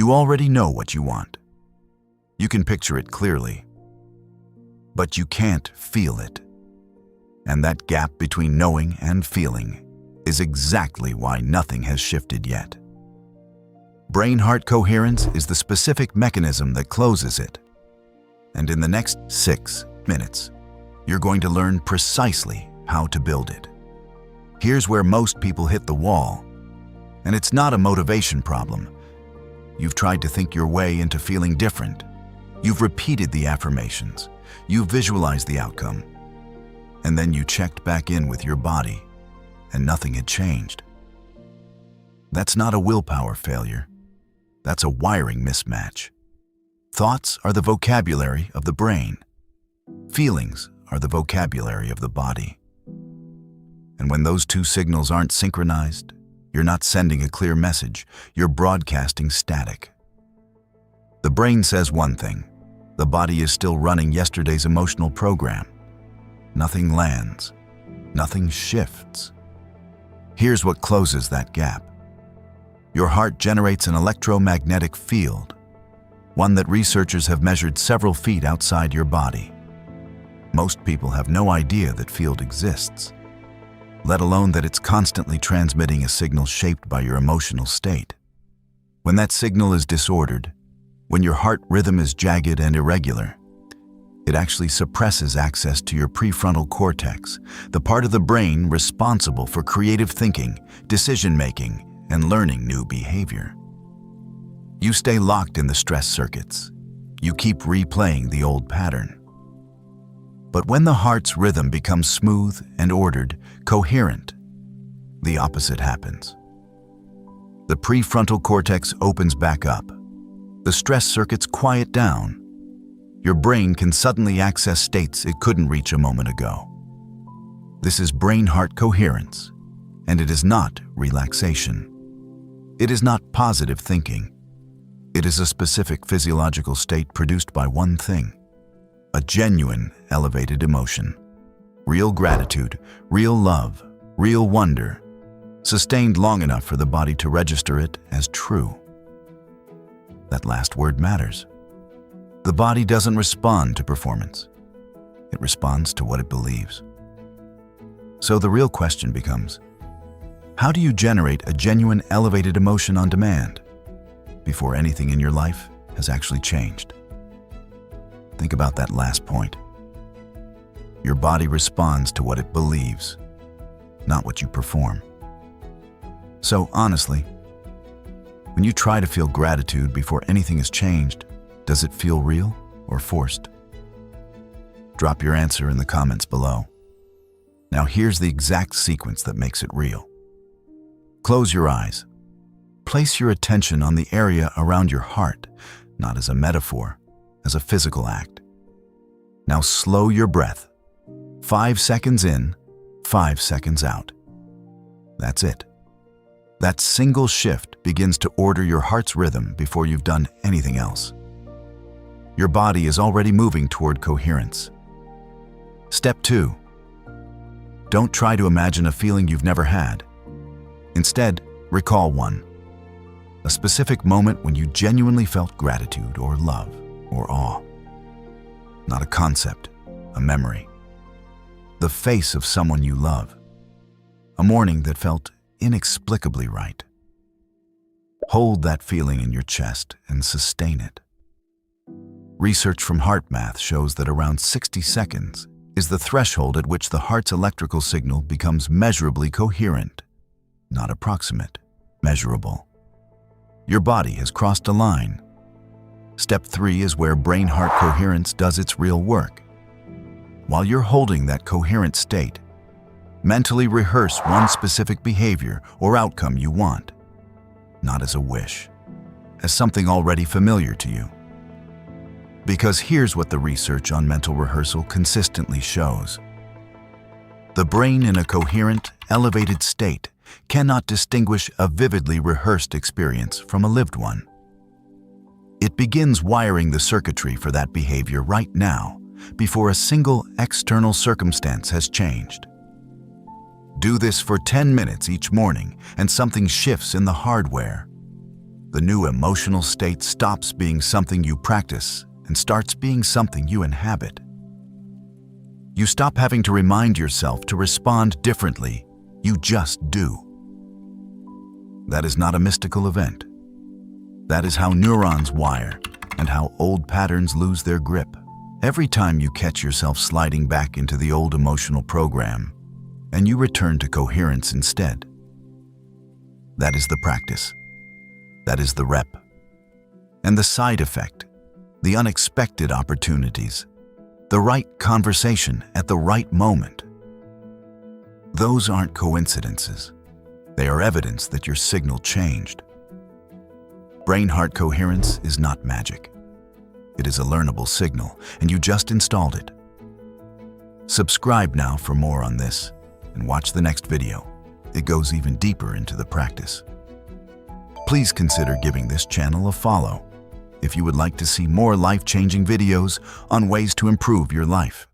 You already know what you want. You can picture it clearly, but you can't feel it. And that gap between knowing and feeling is exactly why nothing has shifted yet. Brain-heart coherence is the specific mechanism that closes it. And in the next 6 minutes, you're going to learn precisely how to build it. Here's where most people hit the wall. And it's not a motivation problem. You've tried to think your way into feeling different. You've repeated the affirmations. You've visualized the outcome. And then you checked back in with your body, and nothing had changed. That's not a willpower failure. That's a wiring mismatch. Thoughts are the vocabulary of the brain. Feelings are the vocabulary of the body. And when those two signals aren't synchronized, you're not sending a clear message, you're broadcasting static. The brain says one thing, the body is still running yesterday's emotional program. Nothing lands, nothing shifts. Here's what closes that gap. Your heart generates an electromagnetic field, one that researchers have measured several feet outside your body. Most people have no idea that field exists, let alone that it's constantly transmitting a signal shaped by your emotional state. When that signal is disordered, when your heart rhythm is jagged and irregular, it actually suppresses access to your prefrontal cortex, the part of the brain responsible for creative thinking, decision-making, and learning new behavior. You stay locked in the stress circuits. You keep replaying the old pattern. But when the heart's rhythm becomes smooth and ordered, coherent, the opposite happens. The prefrontal cortex opens back up. The stress circuits quiet down. Your brain can suddenly access states it couldn't reach a moment ago. This is brain-heart coherence, and it is not relaxation. It is not positive thinking. It is a specific physiological state produced by one thing: a genuine, elevated emotion. Real gratitude, real love, real wonder, sustained long enough for the body to register it as true. That last word matters. The body doesn't respond to performance. It responds to what it believes. So the real question becomes, how do you generate a genuine, elevated emotion on demand before anything in your life has actually changed? Think about that last point. Your body responds to what it believes, not what you perform. So honestly, when you try to feel gratitude before anything has changed, does it feel real or forced? Drop your answer in the comments below. Now here's the exact sequence that makes it real. Close your eyes. Place your attention on the area around your heart, not as a metaphor, as a physical act. Now slow your breath. 5 seconds in, 5 seconds out. That's it. That single shift begins to order your heart's rhythm before you've done anything else. Your body is already moving toward coherence. Step 2. Don't try to imagine a feeling you've never had. Instead, recall one. A specific moment when you genuinely felt gratitude or love or awe. Not a concept, a memory. The face of someone you love. A morning that felt inexplicably right. Hold that feeling in your chest and sustain it. Research from HeartMath shows that around 60 seconds is the threshold at which the heart's electrical signal becomes measurably coherent. Not approximate, measurable. Your body has crossed a line. Step 3 is where brain-heart coherence does its real work. While you're holding that coherent state, mentally rehearse one specific behavior or outcome you want, not as a wish, as something already familiar to you. Because here's what the research on mental rehearsal consistently shows. The brain in a coherent, elevated state cannot distinguish a vividly rehearsed experience from a lived one. It begins wiring the circuitry for that behavior right now, before a single external circumstance has changed. Do this for 10 minutes each morning, and something shifts in the hardware. The new emotional state stops being something you practice and starts being something you inhabit. You stop having to remind yourself to respond differently. You just do. That is not a mystical event. That is how neurons wire and how old patterns lose their grip. Every time you catch yourself sliding back into the old emotional program and you return to coherence instead, that is the practice. That is the rep. And the side effect, the unexpected opportunities, the right conversation at the right moment. Those aren't coincidences. They are evidence that your signal changed. Brain-heart coherence is not magic. It is a learnable signal, and you just installed it. Subscribe now for more on this, and watch the next video. It goes even deeper into the practice. Please consider giving this channel a follow if you would like to see more life-changing videos on ways to improve your life.